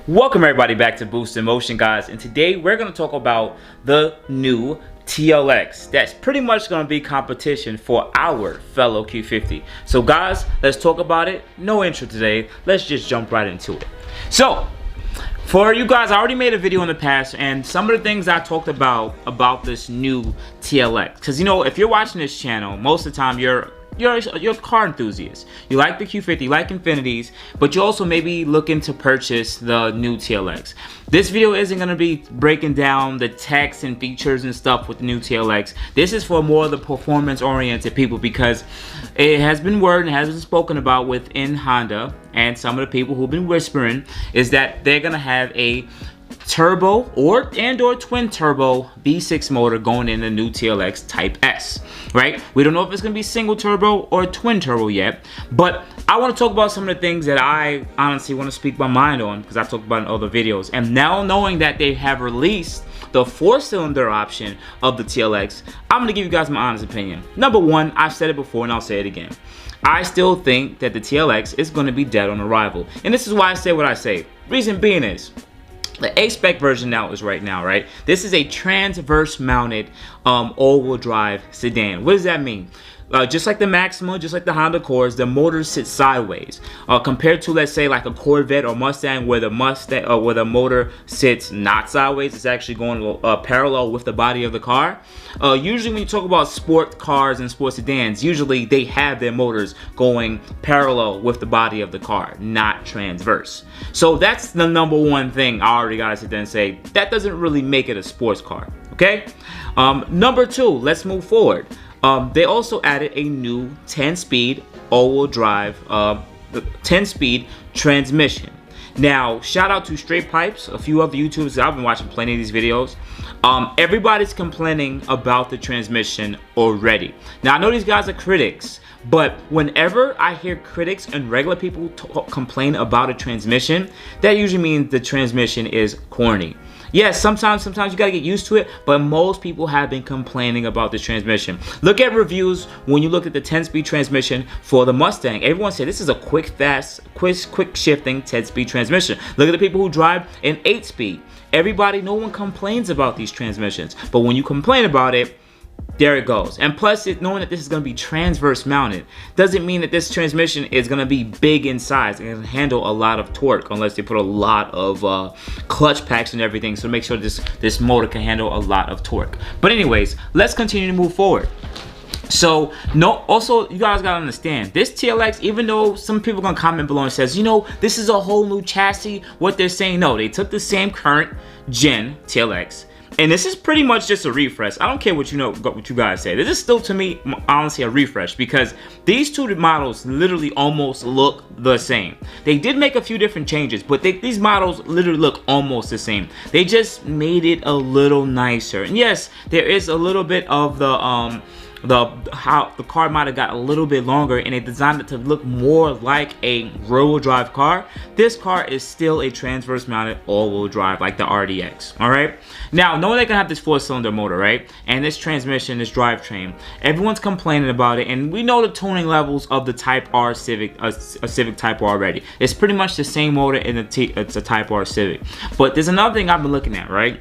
Welcome everybody back to Boost in Motion, guys, and today we're going to talk about the new TLX that's pretty much going to be competition for our fellow Q50. So guys, let's talk about it. No intro today, let's just jump right into it. So for you guys, I already made a video in the past, and some of the things I talked about this new TLX, because you know, if you're watching this channel, most of the time you're a car enthusiast. You like the Q50, you like infinitis, but you also maybe looking to purchase the new TLX. This video isn't going to be breaking down the text and features and stuff with the new TLX. This is for more of the performance oriented people, because it has been word and has been spoken about within Honda, and some of the people who've been whispering is that they're going to have a turbo or twin turbo V6 motor going in the new TLX Type S, right? We don't know if it's going to be single turbo or twin turbo yet, but I want to talk about some of the things that I honestly want to speak my mind on, because I talked about in other videos. And now knowing that they have released the 4-cylinder option of the TLX, I'm going to give you guys my honest opinion. Number one, I've said it before and I'll say it again. I still think that the TLX is going to be dead on arrival, and this is why I say what I say. Reason being is, the A-Spec version now is right? This is a transverse mounted all-wheel drive sedan. What does that mean? Just like the Maxima, just like the Honda Accords, the motors sit sideways. Compared to, let's say, like a Corvette or Mustang, where the motor sits not sideways, it's actually going parallel with the body of the car. Usually, when you talk about sport cars and sport sedans, usually they have their motors going parallel with the body of the car, not transverse. So that's the number one thing I already gotta sit there and say, that doesn't really make it a sports car. Okay. Number two, let's move forward. They also added a new 10-speed all-wheel drive, 10-speed transmission. Now, shout out to Straight Pipes, a few other YouTubers. I've been watching plenty of these videos. Everybody's complaining about the transmission already. Now, I know these guys are critics, but whenever I hear critics and regular people complain about a transmission, that usually means the transmission is corny. Yes, sometimes you gotta get used to it, but most people have been complaining about this transmission. Look at reviews when you look at the 10-speed transmission for the Mustang. Everyone said this is a quick shifting 10-speed transmission. Look at the people who drive an 8-speed. No one complains about these transmissions, but when you complain about it, there it goes. And plus, knowing that this is going to be transverse mounted doesn't mean that this transmission is going to be big in size and can handle a lot of torque, unless they put a lot of clutch packs and everything, so make sure this motor can handle a lot of torque. But anyways, let's continue to move forward. So, also, you guys gotta understand, this TLX, even though some people are gonna comment below and says, you know, this is a whole new chassis, what they're saying, no, they took the same current gen TLX, and this is pretty much just a refresh. I don't care what you guys say. This is still, to me, honestly, a refresh, because these two models literally almost look the same. They did make a few different changes, but these models literally look almost the same. They just made it a little nicer. And yes, there is a little bit of how the car might have got a little bit longer, and they designed it to look more like a rear-wheel drive car. This car is still a transverse mounted all-wheel drive like the RDX. All right, now knowing they can have this 4-cylinder motor, right, and this transmission, this drivetrain, everyone's complaining about it, and we know the tuning levels of the Type R Civic, a Civic Type R already. It's pretty much the same motor in it's a Type R Civic. But there's another thing I've been looking at, right?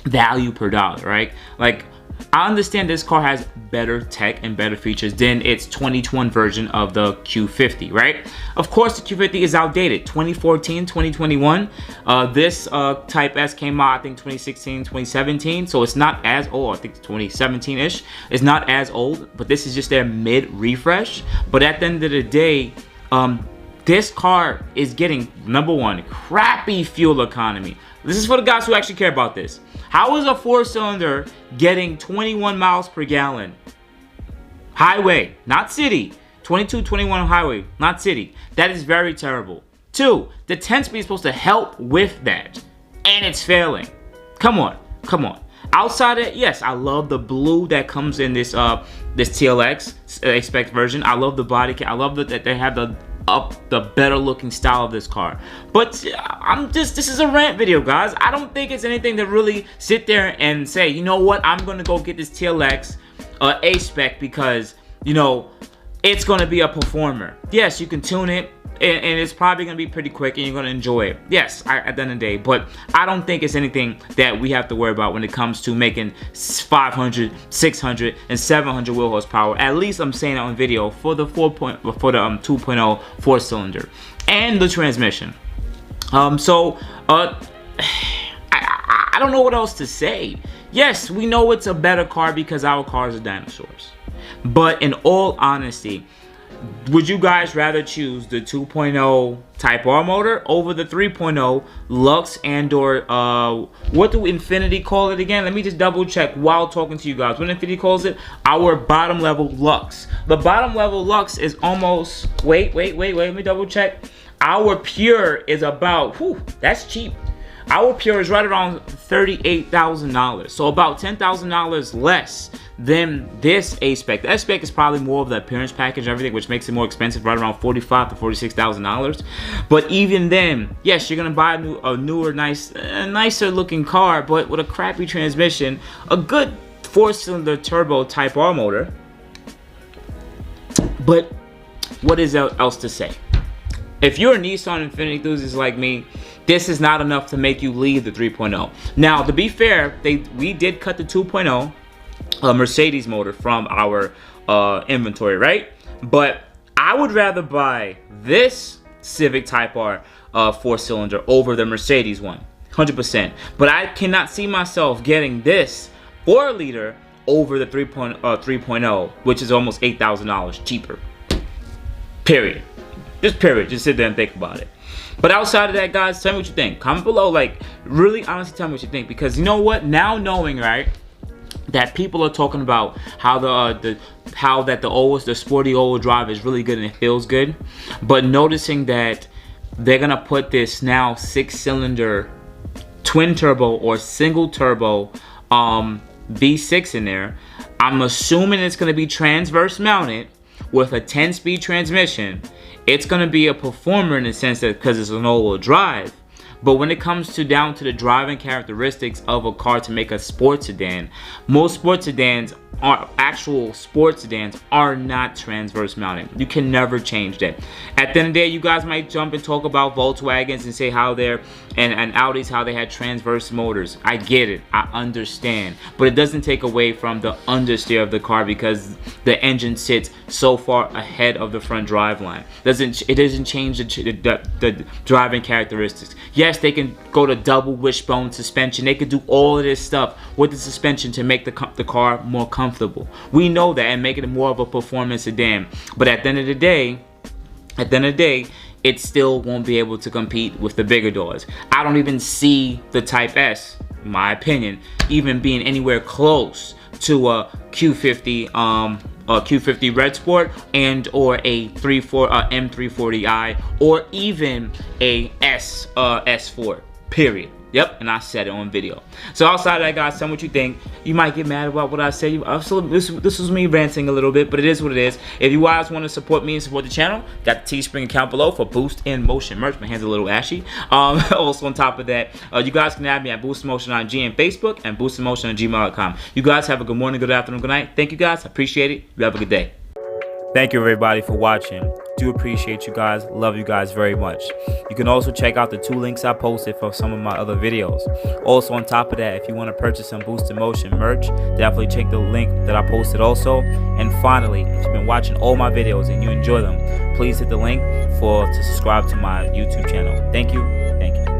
Value per dollar, right? Like, I understand this car has better tech and better features than its 2021 version of the Q50, right? Of course, the Q50 is outdated. 2014, 2021. This Type S came out, I think, 2016, 2017. So it's not as old. I think 2017-ish. It's not as old, but this is just their mid-refresh. But at the end of the day, this car is getting, number one, crappy fuel economy. This is for the guys who actually care about this. How is a 4-cylinder getting 21 miles per gallon? Highway, not city. 22, 21 on highway, not city. That is very terrible. Two, the 10-speed is supposed to help with that, and it's failing. Come on. Outside of it, yes, I love the blue that comes in this this TLX A-Spec version. I love the body kit. I love that they have the better looking style of this car. But this is a rant video, guys. I don't think it's anything to really sit there and say, you know what, I'm gonna go get this TLX A-Spec because, you know, it's gonna be a performer. Yes, you can tune it. and it's probably gonna be pretty quick and you're gonna enjoy it. Yes, at the end of the day, but I don't think it's anything that we have to worry about when it comes to making 500, 600, and 700 wheel horsepower. At least I'm saying that on video for the 2.0 4-cylinder and the transmission. I don't know what else to say. Yes, we know it's a better car because our cars are dinosaurs. But in all honesty, would you guys rather choose the 2.0 Type R motor over the 3.0 Luxe and/or what do Infiniti call it again? Let me just double check while talking to you guys. What Infiniti calls it? Our bottom level Luxe. The bottom level Luxe is almost, wait, let me double check. Our Pure is about, whew, that's cheap. Our Pure is right around $38,000, so about $10,000 less than this A-Spec. The S-Spec is probably more of the appearance package and everything, which makes it more expensive, right around $45,000 to $46,000. But even then, yes, you're gonna buy a newer, nicer looking car, but with a crappy transmission, a good 4-cylinder turbo Type R motor. But what is else to say? If you're a Nissan Infiniti enthusiast like me, this is not enough to make you leave the 3.0. Now, to be fair, we did cut the 2.0 Mercedes motor from our inventory, right? But I would rather buy this Civic Type R 4-cylinder over the Mercedes one, 100%. But I cannot see myself getting this 4-liter over the 3.0, which is almost $8,000 cheaper. Period. Just period. Just sit there and think about it. But outside of that, guys, tell me what you think. Comment below, like, really honestly tell me what you think, because you know what, now knowing, right, that people are talking about how the sporty all-wheel drive is really good and it feels good, but noticing that they're gonna put this now 6-cylinder twin turbo or single turbo V6 in there, I'm assuming it's gonna be transverse mounted with a 10-speed transmission. It's going to be a performer in the sense that because it's an all-wheel drive. But when it comes down to the driving characteristics of a car to make a sports sedan, most sports sedans actual sports sedans are not transverse mounted. You can never change that. At the end of the day, you guys might jump and talk about Volkswagens and say how they're and Audis, how they had transverse motors. I get it, I understand, but it doesn't take away from the understeer of the car because the engine sits so far ahead of the front drive line. It doesn't change the driving characteristics. Yes, they can go to double wishbone suspension. They could do all of this stuff with the suspension to make the car more comfortable. We know that, and make it more of a performance sedan. But at the end of the day, it still won't be able to compete with the bigger doors. I don't even see the Type S, in my opinion, even being anywhere close to a Q50 Q50 Red Sport and or a M340i or even a S4, period. Yep, and I said it on video. So outside of that, guys, tell me what you think. You might get mad about what I say. This was me ranting a little bit, but it is what it is. If you guys want to support me and support the channel, got the Teespring account below for Boost in Motion merch. My hands are a little ashy. Also on top of that, you guys can add me at Boost in Motion on G and Facebook and Boost in Motion on gmail.com. You guys have a good morning, good afternoon, good night. Thank you guys. I appreciate it. You have a good day. Thank you everybody for watching. Do appreciate you guys. Love you guys very much. You can also check out the 2 links I posted for some of my other videos. Also on top of that, if you want to purchase some Boost in Motion merch, definitely check the link that I posted also. And finally, if you've been watching all my videos and you enjoy them, please hit the link to subscribe to my YouTube channel. Thank you. Thank you.